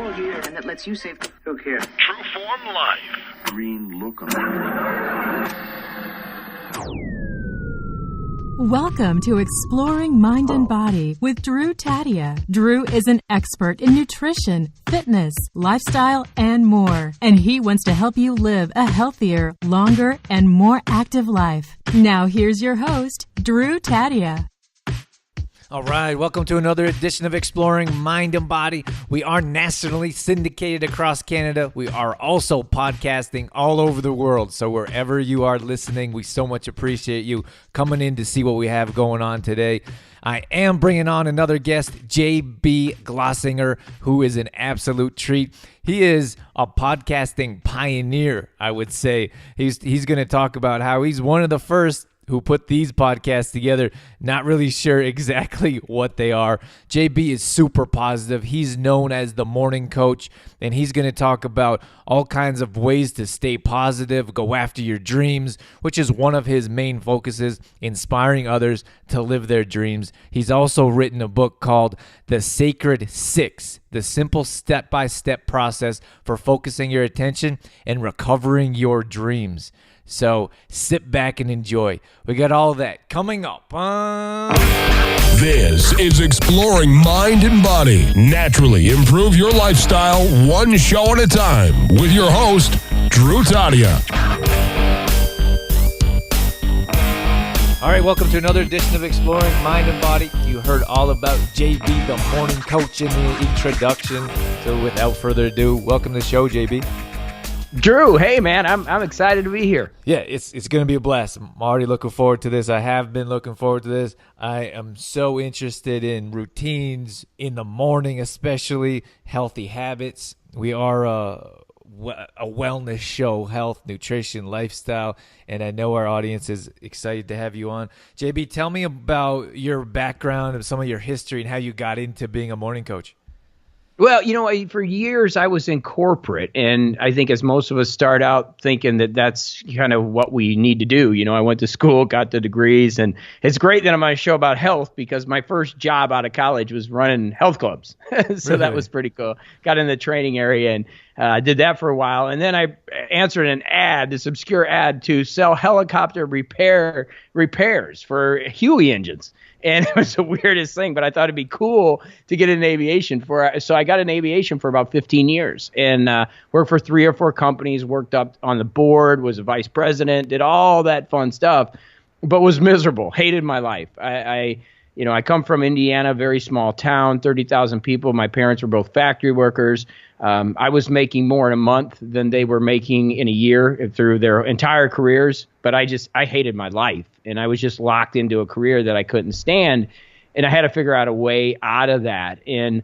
technology and that lets you save. Who cares? True Form Life. Green look. Welcome to Exploring Mind and Body with Drew Tadia. Drew is an expert in nutrition, fitness, lifestyle, and more. And he wants to help you live a healthier, longer, and more active life. Now here's your host, Drew Tadia. All right, welcome to another edition of Exploring Mind and Body. We are nationally syndicated across Canada. We are also podcasting all over the world. So wherever you are listening, we so much appreciate you coming in to see what we have going on today. I am bringing on another guest, J.B. Glossinger, who is an absolute treat. He is a podcasting pioneer, I would say. He's going to talk about how he's one of the first who put these podcasts together. Not really sure exactly what they are. JB is super positive. He's known as the morning coach, and he's going to talk about all kinds of ways to stay positive, go after your dreams, which is one of his main focuses, inspiring others to live their dreams. He's also written a book called The Sacred Six, the simple step-by-step process for focusing your attention and recovering your dreams. So sit back and enjoy. We got all that coming up. This is Exploring Mind and Body. Naturally improve your lifestyle one show at a time with your host, Drew Tadia. All right, welcome to another edition of Exploring Mind and Body. You heard all about JB, the morning coach, in the introduction. So without further ado, welcome to the show, JB. Drew, hey man, I'm excited to be here. Yeah, it's going to be a blast. I'm already looking forward to this. I have been looking forward to this. I am so interested in routines in the morning, especially healthy habits. We are a wellness show, health, nutrition, lifestyle, and I know our audience is excited to have you on. JB, tell me about your background and some of your history and how you got into being a morning coach. Well, you know, for years I was in corporate, and I think as most of us start out thinking that that's kind of what we need to do. You know, I went to school, got the degrees, and it's great that I'm on a show about health because my first job out of college was running health clubs. So That was pretty cool. Got in the training area and did that for a while. And then I answered an ad, this obscure ad to sell helicopter repairs for Huey engines. And it was the weirdest thing, but I thought it'd be cool to get in aviation so I got in aviation for about 15 years and worked for 3 or 4 companies, worked up on the board, was a vice president, did all that fun stuff, but was miserable, hated my life. I come from Indiana, very small town, 30,000 people. My parents were both factory workers. I was making more in a month than they were making in a year through their entire careers. But I hated my life, and I was just locked into a career that I couldn't stand. And I had to figure out a way out of that. And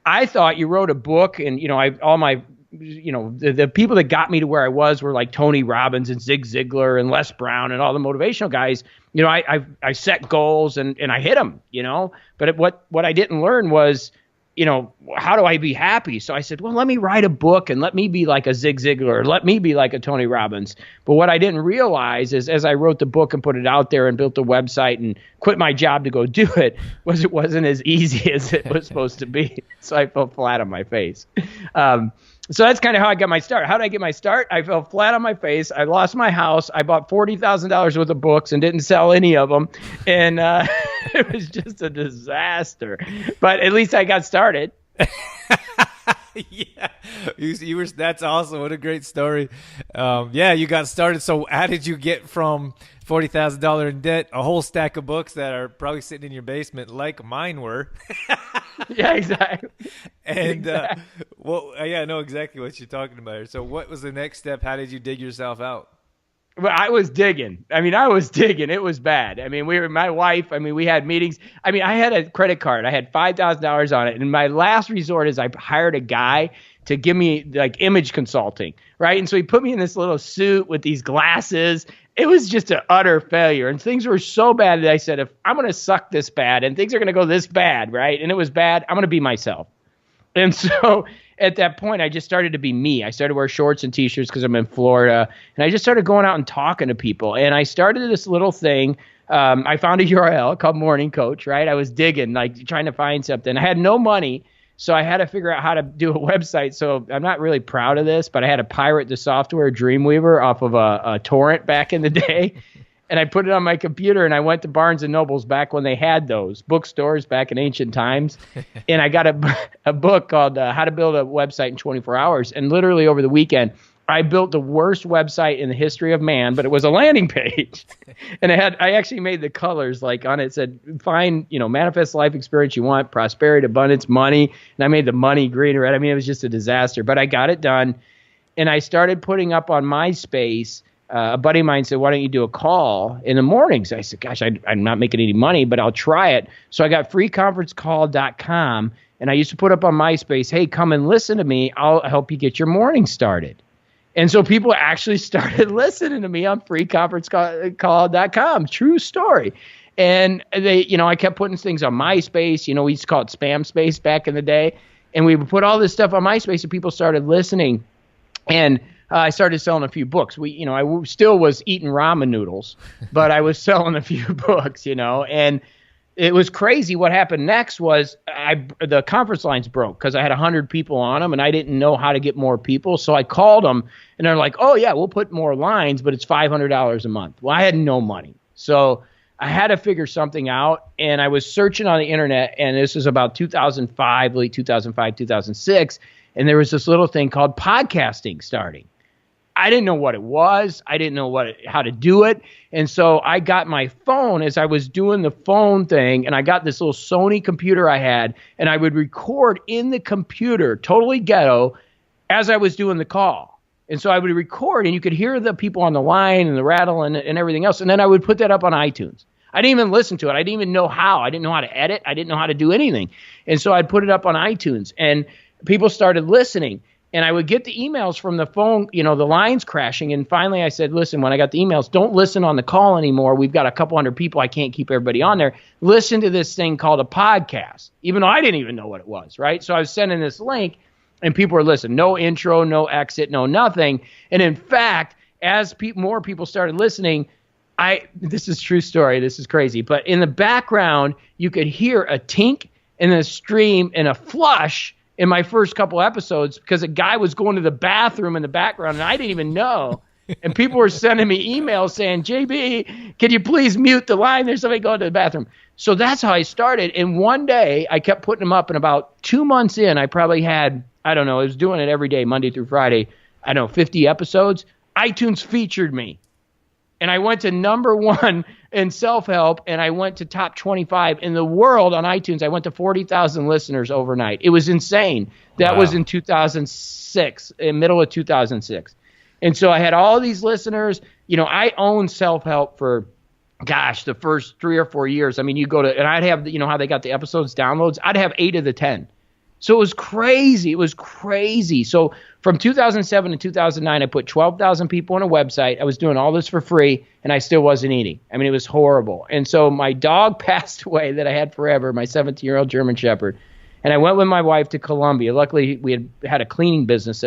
I thought you wrote a book, and, the people that got me to where I was were like Tony Robbins and Zig Ziglar and Les Brown and all the motivational guys. You know, I set goals and I hit them, you know, but what I didn't learn was, you know, how do I be happy? So I said, well, let me write a book and let me be like a Zig Ziglar, let me be like a Tony Robbins. But what I didn't realize is as I wrote the book and put it out there and built a website and quit my job to go do it wasn't as easy as it was supposed to be. So I fell flat on my face. So that's kind of how I got my start. How did I get my start? I fell flat on my face. I lost my house. I bought $40,000 worth of books and didn't sell any of them. And it was just a disaster. But at least I got started. Yeah, you were. That's awesome. What a great story. Yeah, you got started. So how did you get from $40,000 in debt, a whole stack of books that are probably sitting in your basement like mine were? Yeah, exactly. And I know exactly what you're talking about. So what was the next step? How did you dig yourself out? Well, I was digging. It was bad. My wife, we had meetings. I had a credit card. I had $5,000 on it. And my last resort is I hired a guy to give me like image consulting, right? And so he put me in this little suit with these glasses. It was just an utter failure. And things were so bad that I said, if I'm going to suck this bad and things are going to go this bad, right? And it was bad, I'm going to be myself. And so at that point, I just started to be me. I started to wear shorts and T-shirts because I'm in Florida. And I just started going out and talking to people. And I started this little thing. I found a URL called Morning Coach, right? I was digging, like trying to find something. I had no money. So I had to figure out how to do a website. So I'm not really proud of this, but I had to pirate the software Dreamweaver off of a torrent back in the day. And I put it on my computer, and I went to Barnes & Noble's back when they had those bookstores back in ancient times. And I got a book called How to Build a Website in 24 Hours. And literally over the weekend, I built the worst website in the history of man, but it was a landing page. And I actually made the colors, like on it said, find, manifest life experience you want, prosperity, abundance, money. And I made the money green or red. I mean, it was just a disaster, but I got it done. And I started putting up on MySpace. A buddy of mine said, why don't you do a call in the mornings? I said, gosh, I'm not making any money, but I'll try it. So I got freeconferencecall.com, and I used to put up on MySpace, hey, come and listen to me. I'll help you get your morning started. And so people actually started listening to me on freeconferencecall.com. True story. And they, I kept putting things on MySpace. We used to call it spam space back in the day. And we would put all this stuff on MySpace, and people started listening. And I started selling a few books. I still was eating ramen noodles, but I was selling a few books, and it was crazy. What happened next was the conference lines broke because I had 100 people on them, and I didn't know how to get more people. So I called them, and they're like, oh, yeah, we'll put more lines, but it's $500 a month. Well, I had no money. So I had to figure something out, and I was searching on the internet, and this was about 2005, late 2005, 2006, and there was this little thing called podcasting starting. I didn't know what it was. I didn't know how to do it. And so I got my phone as I was doing the phone thing, and I got this little Sony computer I had, and I would record in the computer, totally ghetto, as I was doing the call. And so I would record, and you could hear the people on the line and the rattle and everything else, and then I would put that up on iTunes. I didn't even listen to it. I didn't even know how. I didn't know how to edit. I didn't know how to do anything. And so I'd put it up on iTunes, and people started listening. And I would get the emails from the phone, the lines crashing. And finally I said, listen, when I got the emails, don't listen on the call anymore. We've got a couple hundred people. I can't keep everybody on there. Listen to this thing called a podcast, even though I didn't even know what it was, right? So I was sending this link, and people were listening. No intro, no exit, no nothing. And in fact, as more people started listening, this is a true story. This is crazy. But in the background, you could hear a tink and a stream and a flush in my first couple episodes because a guy was going to the bathroom in the background, and I didn't even know. And people were sending me emails saying, JB, can you please mute the line? There's somebody going to the bathroom. So that's how I started. And one day I kept putting them up, and about 2 months in, I probably had, I was doing it every day, Monday through Friday, 50 episodes. iTunes featured me. And I went to number 1 in self-help, and I went to top 25 in the world on iTunes. I went to 40,000 listeners overnight. It was insane. That was in 2006, in middle of 2006. And so I had all these listeners. I owned self-help for, the first 3 or 4 years. I mean, you go to, and I'd have, how they got the episodes downloads? I'd have 8 of the 10. So it was crazy. It was crazy. So from 2007 to 2009, I put 12,000 people on a website. I was doing all this for free, and I still wasn't eating. I mean, it was horrible. And so my dog passed away that I had forever, my 17-year-old German Shepherd. And I went with my wife to Colombia. Luckily, we had a cleaning business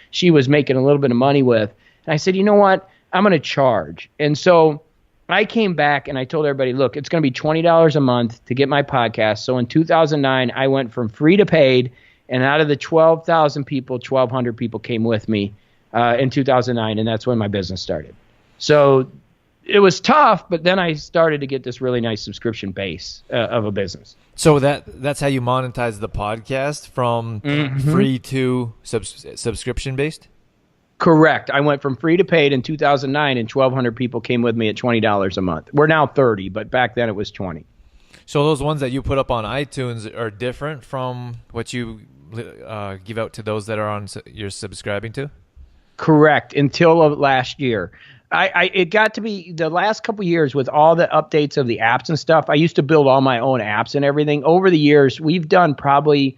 she was making a little bit of money with. And I said, you know what? I'm going to charge. And so I came back and I told everybody, look, it's going to be $20 a month to get my podcast. So in 2009, I went from free to paid, and out of the 12,000 people, 1,200 people came with me in 2009, and that's when my business started. So it was tough, but then I started to get this really nice subscription base of a business. So that's how you monetize the podcast, from free to subscription based? Correct. I went from free to paid in 2009, and 1,200 people came with me at $20 a month. We're now 30, but back then it was 20. So those ones that you put up on iTunes are different from what you give out to those that are on you're subscribing to? Correct. Until last year. It got to be the last couple of years with all the updates of the apps and stuff. I used to build all my own apps and everything. Over the years, we've done probably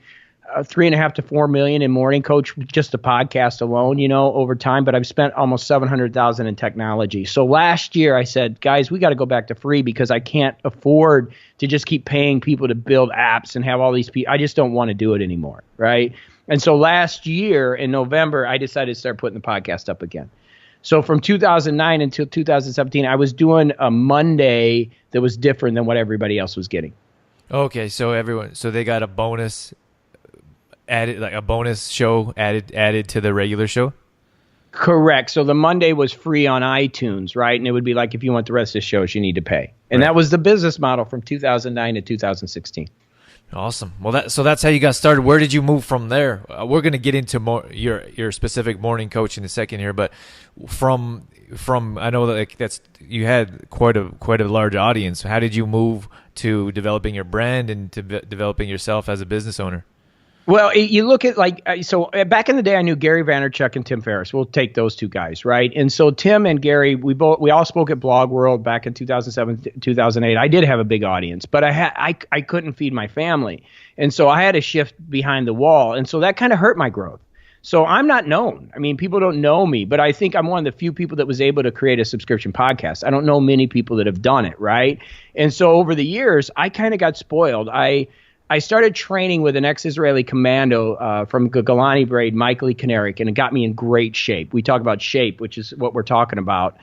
3.5 to 4 million in Morning Coach, just the podcast alone, over time. But I've spent almost $700,000 in technology. So last year I said, guys, we got to go back to free because I can't afford to just keep paying people to build apps and have all these people. I just don't want to do it anymore. Right. And so last year in November, I decided to start putting the podcast up again. So from 2009 until 2017, I was doing a Monday that was different than what everybody else was getting. Okay. So they got a bonus added, like a bonus show added to the regular show? Correct. So the Monday was free on iTunes, right? And it would be like, if you want the rest of the shows, you need to pay. And that was the business model from 2009 to 2016. Awesome. Well, so that's how you got started. Where did you move from there? We're going to get into more your specific morning coach in a second here, but from I know that, like, that's, you had quite a large audience. How did you move to developing your brand and to developing yourself as a business owner? Well, you look at, like, so back in the day, I knew Gary Vaynerchuk and Tim Ferriss. We'll take those two guys, right? And so Tim and Gary, we all spoke at Blog World back in 2007, 2008. I did have a big audience, but I couldn't feed my family, and so I had to shift behind the wall, and so that kind of hurt my growth. So I'm not known. I mean, people don't know me, but I think I'm one of the few people that was able to create a subscription podcast. I don't know many people that have done it, right? And so over the years, I kind of got spoiled. I started training with an ex-Israeli commando from Golani Brigade, Michael E. Kanarik, and it got me in great shape. We talk about shape, which is what we're talking about,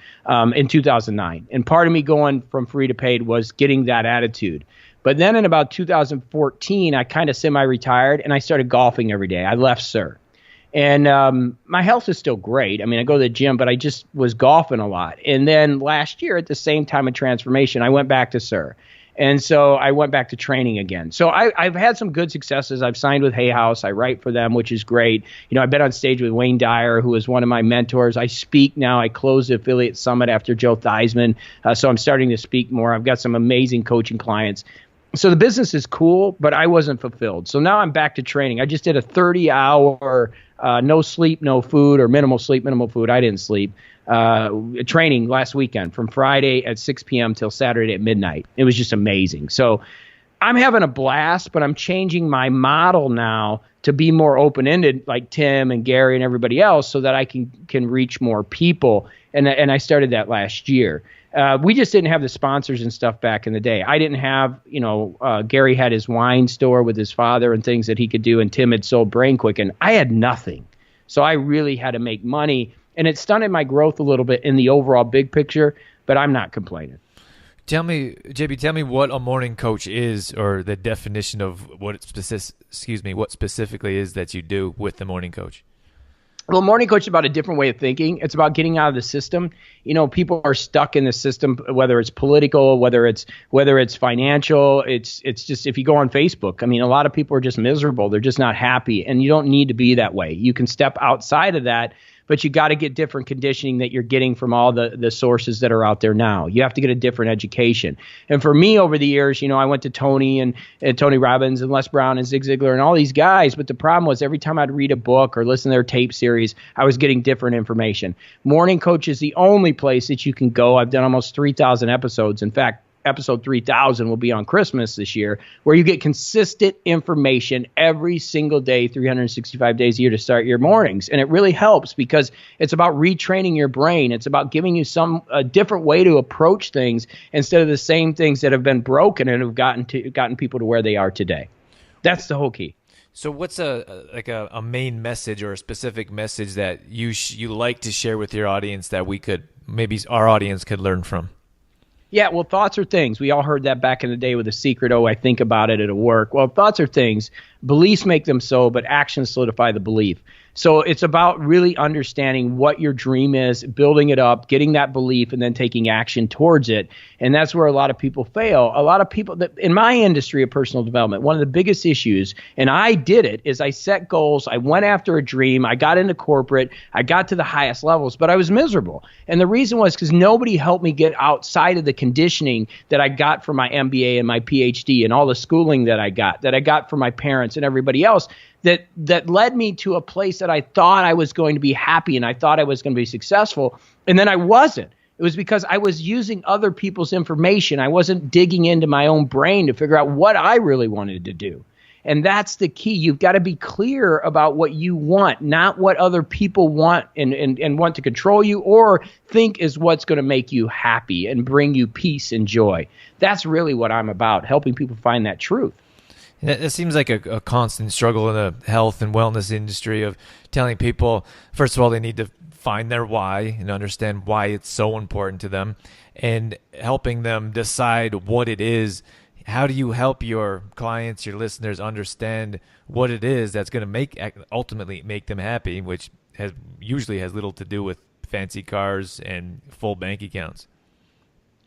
in 2009. And part of me going from free to paid was getting that attitude. But then in about 2014, I kind of semi-retired, and I started golfing every day. I left SIR. And my health is still great. I mean, I go to the gym, but I just was golfing a lot. And then last year, at the same time of transformation, I went back to SIR. And so I went back to training again. So I've had some good successes. I've signed with Hay House. I write for them, which is great. You know, I've been on stage with Wayne Dyer, who is one of my mentors. I speak now. I closed the affiliate summit after Joe Theismann. So I'm starting to speak more. I've got some amazing coaching clients. So the business is cool, but I wasn't fulfilled. So now I'm back to training. I just did a 30-hour no sleep, no food, or minimal sleep, minimal food. I didn't sleep. Training last weekend from Friday at 6 p.m. till Saturday at midnight. It was just amazing. So I'm having a blast, but I'm changing my model now to be more open-ended, like Tim and Gary and everybody else, so that I can reach more people. And I started that last year. We just didn't have the sponsors and stuff back in the day. I didn't have, Gary had his wine store with his father and things that he could do, and Tim had sold Brain Quicken. I had nothing. So I really had to make money, and it stunted my growth a little bit in the overall big picture, but I'm not complaining. JB, tell me what a morning coach is, or the definition of what specifically is that you do with the morning coach. Well, morning coach is about a different way of thinking. It's about getting out of the system. You know, people are stuck in the system, whether it's political, whether it's financial. It's just, if you go on Facebook, I mean, a lot of people are just miserable. They're just not happy, and you don't need to be that way. You can step outside of that, but you got to get different conditioning that you're getting from all the sources that are out there now. You have to get a different education. And for me, over the years, I went to Tony and Tony Robbins and Les Brown and Zig Ziglar and all these guys. But the problem was, every time I'd read a book or listen to their tape series, I was getting different information. Morning Coach is the only place that you can go. I've done almost 3,000 episodes. In fact, episode 3,000 will be on Christmas this year, where you get consistent information every single day, 365 days a year to start your mornings. And it really helps, because it's about retraining your brain. It's about giving you a different way to approach things, instead of the same things that have been broken and have gotten people to where they are today. That's the whole key. So what's a main message, or a specific message that you like to share with your audience that our audience could learn from? Yeah, well, thoughts are things. We all heard that back in the day with The Secret. Oh, I think about it, it'll work. Well, thoughts are things. Beliefs make them so, but actions solidify the belief. So it's about really understanding what your dream is, building it up, getting that belief, and then taking action towards it. And that's where a lot of people fail. A lot of people that in my industry of personal development, one of the biggest issues, and I did it, is I set goals. I went after a dream. I got into corporate. I got to the highest levels, but I was miserable. And the reason was because nobody helped me get outside of the conditioning that I got from my MBA and my PhD and all the schooling that I got from my parents and everybody else. That led me to a place that I thought I was going to be happy, and I thought I was going to be successful, and then I wasn't. It was because I was using other people's information. I wasn't digging into my own brain to figure out what I really wanted to do. And that's the key. You've got to be clear about what you want, not what other people want and want to control you or think is what's going to make you happy and bring you peace and joy. That's really what I'm about, helping people find that truth. It seems like a constant struggle in the health and wellness industry of telling people, first of all, they need to find their why and understand why it's so important to them, and helping them decide what it is how do you help your clients, your listeners understand what it is that's going to ultimately make them happy, which usually has little to do with fancy cars and full bank accounts?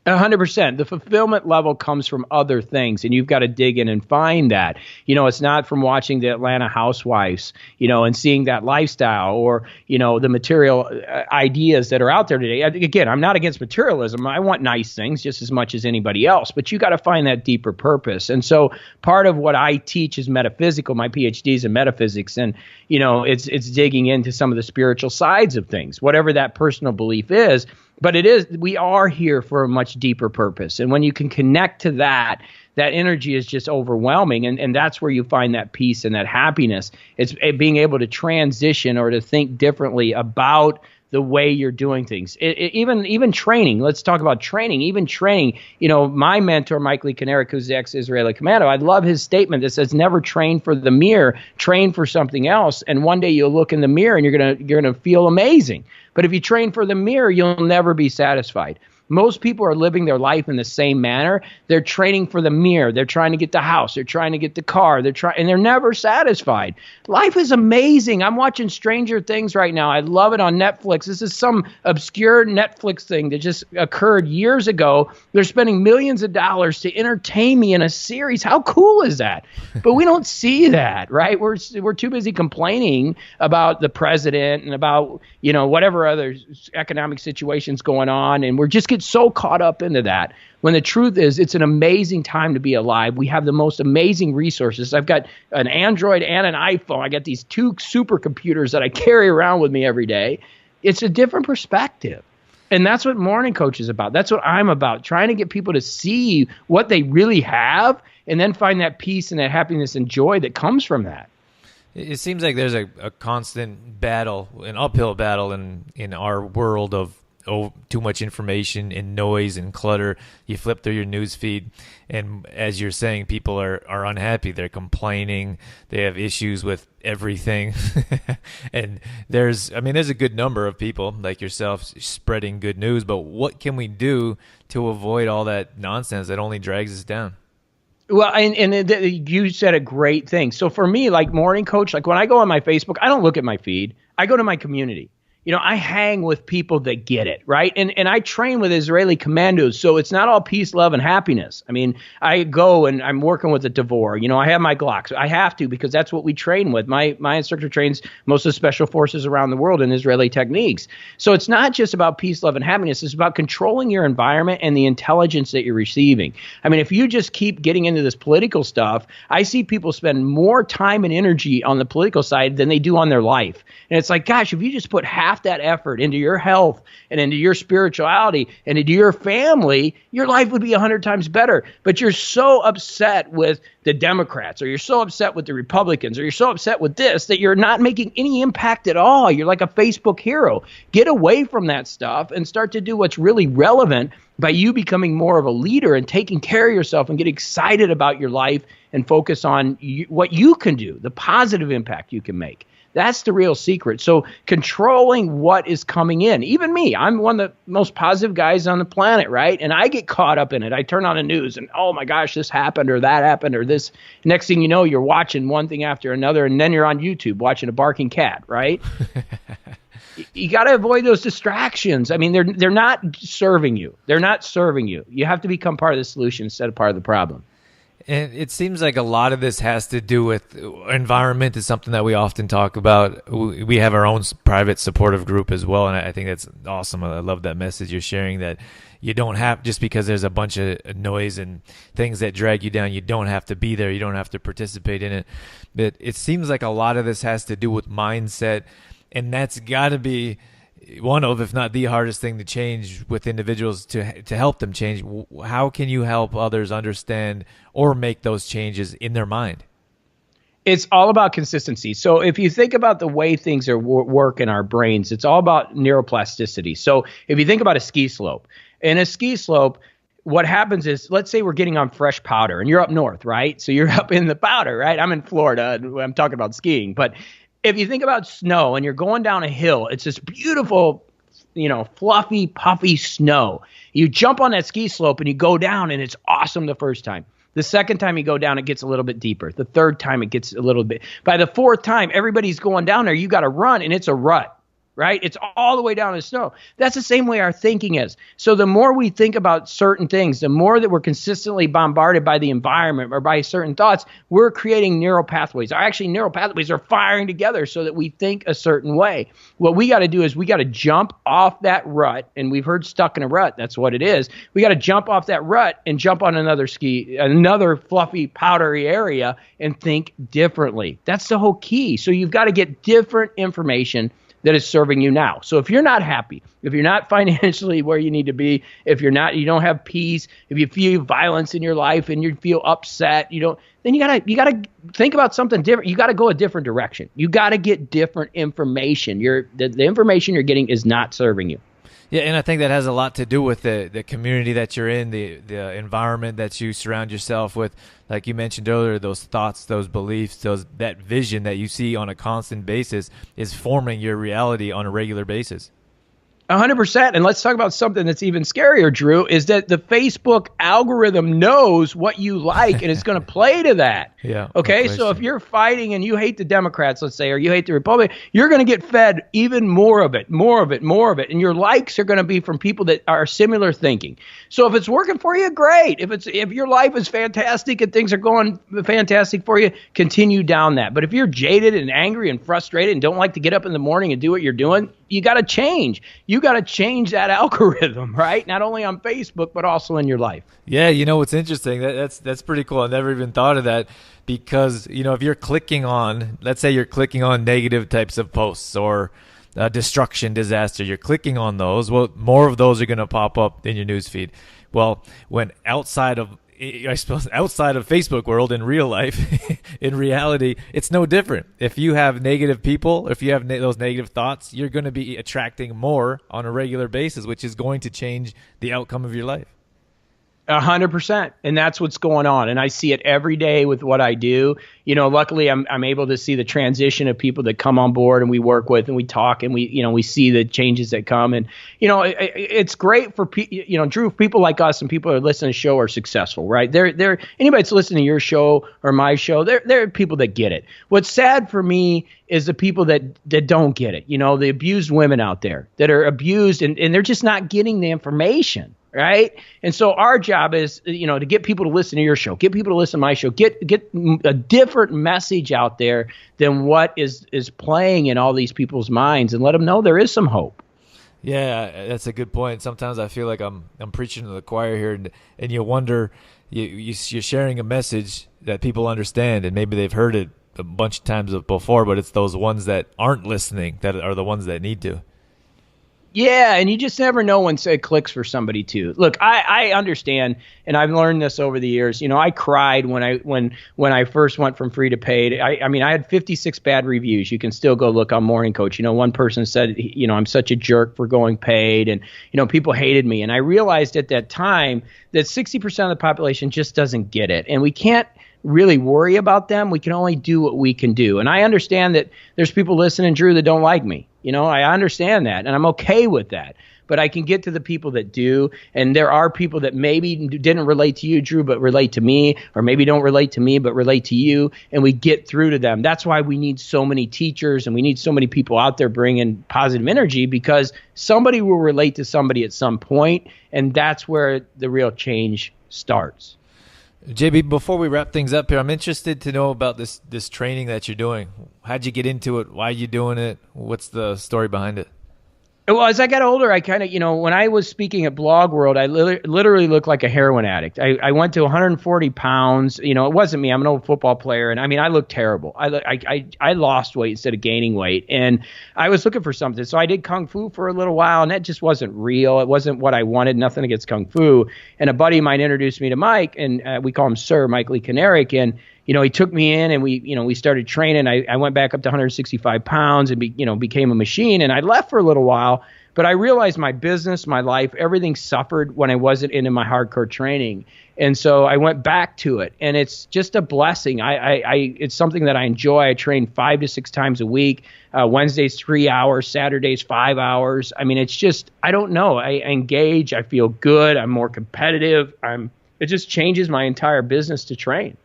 100%. The fulfillment level comes from other things, and you've got to dig in and find that. It's not from watching the Atlanta Housewives, and seeing that lifestyle or, the material ideas that are out there today. Again, I'm not against materialism. I want nice things just as much as anybody else, but you got to find that deeper purpose. And so part of what I teach is metaphysical. My PhD is in metaphysics, and, it's digging into some of the spiritual sides of things, whatever that personal belief is. But we are here for a much deeper purpose. And when you can connect to that energy is just overwhelming. And that's where you find that peace and that happiness. It's being able to transition or to think differently about the way you're doing things. Even training. Let's talk about training. Even training. My mentor, Mike Lee Kinnerick, who's the ex-Israeli commando, I love his statement that says, never train for the mirror, train for something else. And one day you'll look in the mirror and you're gonna feel amazing. But if you train for the mirror, you'll never be satisfied. Most people are living their life in the same manner. They're training for the mirror. They're trying to get the house. They're trying to get the car. And they're never satisfied. Life is amazing. I'm watching Stranger Things right now. I love it on Netflix. This is some obscure Netflix thing that just occurred years ago. They're spending millions of dollars to entertain me in a series. How cool is that? But we don't see that, right? We're too busy complaining about the president and about, whatever other economic situations going on. And we're just so caught up into that, when the truth is it's an amazing time to be alive. We have the most amazing resources. I've got an Android and an iPhone. I got these two supercomputers that I carry around with me every day. It's a different perspective. And that's what Morning Coach is about. That's what I'm about, trying to get people to see what they really have and then find that peace and that happiness and joy that comes from that. It seems like there's a constant battle, an uphill battle in our world of too much information and noise and clutter. You flip through your news feed, and as you're saying, people are unhappy. They're complaining. They have issues with everything. And there's a good number of people like yourself spreading good news, but what can we do to avoid all that nonsense that only drags us down? Well, and you said a great thing. So for me, like Morning Coach, like when I go on my Facebook, I don't look at my feed. I go to my community. I hang with people that get it, right? And I train with Israeli commandos, so it's not all peace, love, and happiness. I go and I'm working with a Devor. I have my Glocks. I have to, because that's what we train with. My instructor trains most of the special forces around the world in Israeli techniques. So it's not just about peace, love, and happiness. It's about controlling your environment and the intelligence that you're receiving. If you just keep getting into this political stuff, I see people spend more time and energy on the political side than they do on their life. And it's like, gosh, if you just put half that effort into your health and into your spirituality and into your family, your life would be 100 times better. But you're so upset with the Democrats, or you're so upset with the Republicans, or you're so upset with this that you're not making any impact at all. You're like a Facebook hero. Get away from that stuff and start to do what's really relevant by you becoming more of a leader and taking care of yourself and get excited about your life and focus on what you can do, the positive impact you can make. That's the real secret. So controlling what is coming in. Even me, I'm one of the most positive guys on the planet, right? And I get caught up in it. I turn on the news and, oh my gosh, this happened or that happened or this. Next thing you know, you're watching one thing after another, and then you're on YouTube watching a barking cat, right? You got to avoid those distractions. They're not serving you. They're not serving you. You have to become part of the solution instead of part of the problem. And it seems like a lot of this has to do with environment is something that we often talk about. We have our own private supportive group as well, and I think that's awesome. I love that message you're sharing, that you don't have, just because there's a bunch of noise and things that drag you down, you don't have to be there. You don't have to participate in it. But it seems like a lot of this has to do with mindset, and that's got to be one of, if not the hardest thing to change with individuals to help them change. How can you help others understand or make those changes in their mind? It's all about consistency. So if you think about the way things are work in our brains, it's all about neuroplasticity. So if you think about a ski slope, in a ski slope, what happens is, let's say we're getting on fresh powder and you're up north, right? So you're up in the powder, right? I'm in Florida and I'm talking about skiing, but if you think about snow and you're going down a hill, it's this beautiful, fluffy, puffy snow. You jump on that ski slope and you go down and it's awesome the first time. The second time you go down, it gets a little bit deeper. The third time, it gets a little bit. By the fourth time, everybody's going down there. You got to run, and it's a rut. Right? It's all the way down to snow. That's the same way our thinking is. So the more we think about certain things, the more that we're consistently bombarded by the environment or by certain thoughts, we're creating neural pathways. Actually, neural pathways are firing together so that we think a certain way. What we got to do is we got to jump off that rut, and we've heard stuck in a rut. That's what it is. We got to jump off that rut and jump on another fluffy, powdery area and think differently. That's the whole key. So you've got to get different information that is serving you now. So if you're not happy, if you're not financially where you need to be, if you don't have peace, if you feel violence in your life and you feel upset, then you gotta think about something different. You gotta go a different direction. You gotta get different information. The information you're getting is not serving you. Yeah, and I think that has a lot to do with the community that you're in, the environment that you surround yourself with. Like you mentioned earlier, those thoughts, those beliefs, that vision that you see on a constant basis is forming your reality on a regular basis. 100%. And let's talk about something that's even scarier, Drew, is that the Facebook algorithm knows what you like and it's going to play to that. Yeah. Okay. So if you're fighting and you hate the Democrats, let's say, or you hate the Republicans, you're going to get fed even more of it. And your likes are going to be from people that are similar thinking. So if it's working for you, great. If your life is fantastic and things are going fantastic for you, continue down that. But if you're jaded and angry and frustrated and don't like to get up in the morning and do what you're doing, you got to change. You got to change that algorithm, right? Not only on Facebook, but also in your life. Yeah, what's interesting, that's pretty cool. I never even thought of that because, if you're clicking on, let's say you're clicking on negative types of posts or destruction, disaster, you're clicking on those, well, more of those are going to pop up in your newsfeed. Well, when outside of Facebook world, in real life, in reality, it's no different. If you have negative people, if you have those negative thoughts, you're going to be attracting more on a regular basis, which is going to change the outcome of your life. 100%. And that's what's going on. And I see it every day with what I do. Luckily I'm able to see the transition of people that come on board and we work with and we talk and we see the changes that come. And, it's great for, Drew, people like us and people that are listening to the show are successful, right? They're anybody that's listening to your show or my show, they're people that get it. What's sad for me is the people that don't get it. The abused women out there that are abused and they're just not getting the information. Right. And so our job is, to get people to listen to your show, get people to listen to my show, get a different message out there than what is playing in all these people's minds and let them know there is some hope. Yeah, that's a good point. Sometimes I feel like I'm preaching to the choir here and you wonder, you're sharing a message that people understand and maybe they've heard it a bunch of times before, but it's those ones that aren't listening that are the ones that need to. Yeah, and you just never know when it clicks for somebody too. Look, I understand, and I've learned this over the years. I cried when I first went from free to paid. I mean, I had 56 bad reviews. You can still go look on Morning Coach. One person said, I'm such a jerk for going paid, and people hated me. And I realized at that time that 60% of the population just doesn't get it, and we can't really worry about them. We can only do what we can do. And I understand that there's people listening, Drew, that don't like me. I understand that, and I'm okay with that. But I can get to the people that do, and there are people that maybe didn't relate to you, Drew, but relate to me, or maybe don't relate to me, but relate to you, and we get through to them. That's why we need so many teachers, and we need so many people out there bringing positive energy, because somebody will relate to somebody at some point, and that's where the real change starts. JB, before we wrap things up here, I'm interested to know about this training that you're doing. How'd you get into it? Why are you doing it? What's the story behind it? Well, as I got older, I kind of, when I was speaking at Blog World, I literally looked like a heroin addict. I went to 140 pounds. It wasn't me. I'm an old football player. And I mean, I looked terrible. I lost weight instead of gaining weight. And I was looking for something. So I did Kung Fu for a little while, and that just wasn't real. It wasn't what I wanted. Nothing against Kung Fu. And a buddy of mine introduced me to Mike, and we call him Sir, Mike Lee Kanarick. And he took me in and we started training. I went back up to 165 pounds and became a machine. And I left for a little while, but I realized my business, my life, everything suffered when I wasn't into my hardcore training. And so I went back to it, and it's just a blessing. It's something that I enjoy. I train 5 to 6 times a week. Wednesdays, 3 hours, Saturdays, 5 hours. I mean, it's just, I don't know. I engage. I feel good. I'm more competitive. I'm it just changes my entire business to train.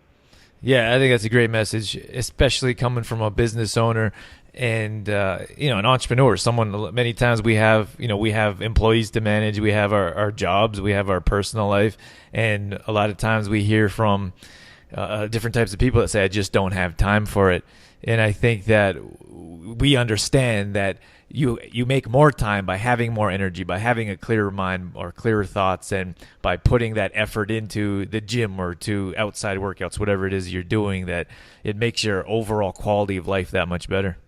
Yeah, I think that's a great message, especially coming from a business owner and an entrepreneur. Someone, many times we have employees to manage, we have our jobs, we have our personal life, and a lot of times we hear from different types of people that say, I just don't have time for it. And I think that we understand that you make more time by having more energy, by having a clearer mind or clearer thoughts, and by putting that effort into the gym or to outside workouts, whatever it is you're doing, that it makes your overall quality of life that much better.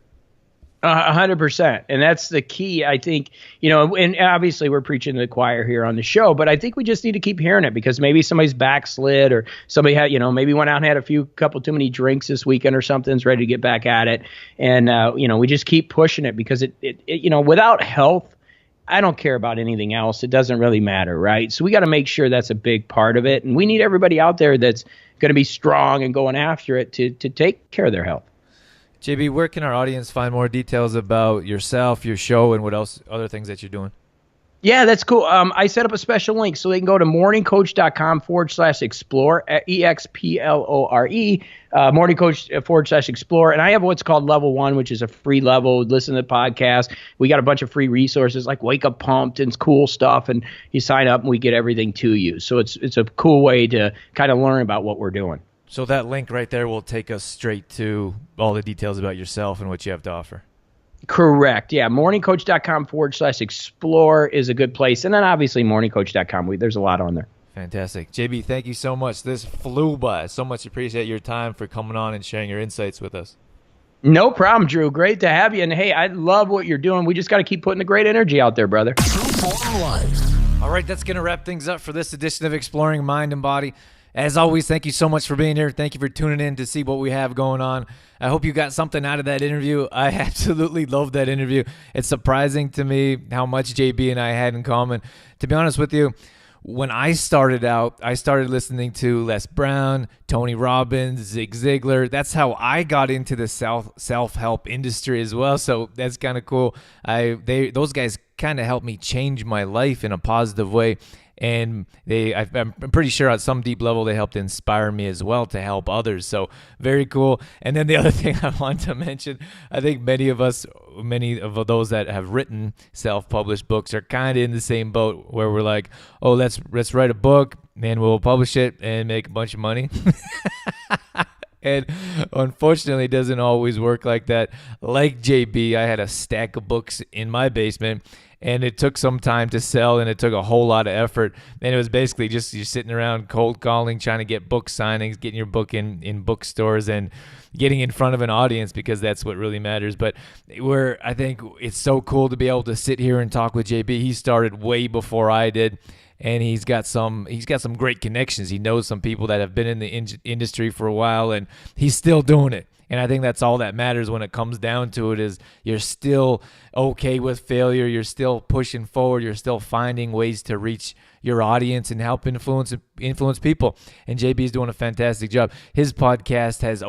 100%. And that's the key, I think, and obviously we're preaching to the choir here on the show, but I think we just need to keep hearing it, because maybe somebody's backslid, or somebody had, maybe went out and had a couple too many drinks this weekend or something's ready to get back at it. And, we just keep pushing it, because it without health, I don't care about anything else. It doesn't really matter. Right. So we got to make sure that's a big part of it. And we need everybody out there that's going to be strong and going after it to take care of their health. JB, where can our audience find more details about yourself, your show, and what else, other things that you're doing? Yeah, that's cool. I set up a special link so they can go to morningcoach.com/explore, EXPLORE, morningcoach /explore. And I have what's called level 1, which is a free level. Listen to the podcast. We got a bunch of free resources like Wake Up Pumped and cool stuff. And you sign up and we get everything to you. So it's a cool way to kind of learn about what we're doing. So that link right there will take us straight to all the details about yourself and what you have to offer. Correct. Yeah. morningcoach.com/explore is a good place. And then obviously morningcoach.com. There's a lot on there. Fantastic. JB, thank you so much. This flew by. So much appreciate your time for coming on and sharing your insights with us. No problem, Drew. Great to have you. And hey, I love what you're doing. We just got to keep putting the great energy out there, brother. True Form Life. All right. That's going to wrap things up for this edition of Exploring Mind and Body. As always, thank you so much for being here. Thank you for tuning in to see what we have going on. I hope you got something out of that interview. I absolutely loved that interview. It's surprising to me how much JB and I had in common. To be honest with you, when I started out, I started listening to Les Brown, Tony Robbins, Zig Ziglar. That's how I got into the self-help industry as well. So that's kind of cool. Those guys kind of helped me change my life in a positive way. And I'm pretty sure at some deep level they helped inspire me as well to help others. So very cool. And then the other thing I want to mention, I think many of those that have written self-published books are kind of in the same boat, where we're like, oh, let's write a book and we'll publish it and make a bunch of money. And unfortunately, it doesn't always work like that. Like JB, I had a stack of books in my basement, and it took some time to sell, and it took a whole lot of effort. And it was basically just you sitting around cold calling, trying to get book signings, getting your book in bookstores, and getting in front of an audience, because that's what really matters. But I think it's so cool to be able to sit here and talk with JB. He started way before I did. And he's got some great connections. He knows some people that have been in the industry for a while, and he's still doing it. And I think that's all that matters when it comes down to it, is you're still okay with failure. You're still pushing forward. You're still finding ways to reach your audience and help influence people. And JB's doing a fantastic job. His podcast has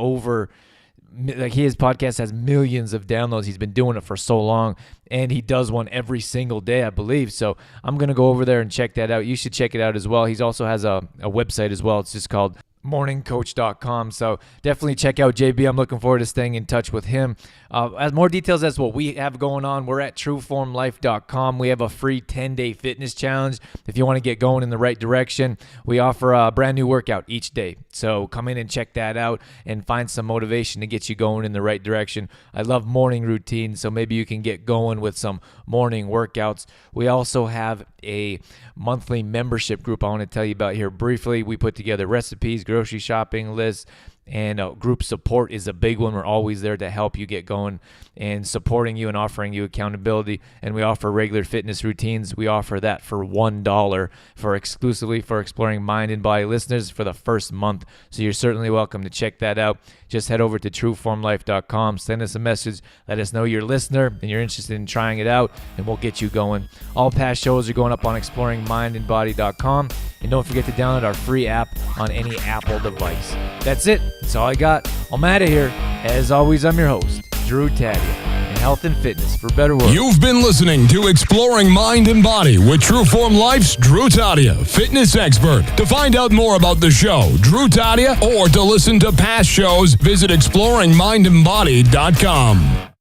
millions of downloads. He's been doing it for so long, and he does one every single day, I believe. So I'm going to go over there and check that out. You should check it out as well. He also has a website as well. It's just called morningcoach.com. So definitely check out JB. I'm looking forward to staying in touch with him. As more details as what we have going on, we're at trueformlife.com. We have a free 10-day fitness challenge. If you want to get going in the right direction, we offer a brand new workout each day. So come in and check that out and find some motivation to get you going in the right direction. I love morning routines, so maybe you can get going with some morning workouts. We also have a monthly membership group I want to tell you about here briefly. We put together recipes, grocery shopping lists, and group support is a big one. We're always there to help you get going and supporting you and offering you accountability. And we offer regular fitness routines. We offer that for $1 exclusively for Exploring Mind and Body listeners for the first month. So you're certainly welcome to check that out. Just head over to trueformlife.com, send us a message, let us know you're a listener and you're interested in trying it out, and we'll get you going. All past shows are going up on exploringmindandbody.com. And don't forget to download our free app on any Apple device. That's it. That's all I got. I'm out of here. As always, I'm your host, Drew Tadia. And health and fitness for a better world. You've been listening to Exploring Mind and Body with Trueform Life's Drew Tadia, fitness expert. To find out more about the show, Drew Tadia, or to listen to past shows, visit exploringmindandbody.com.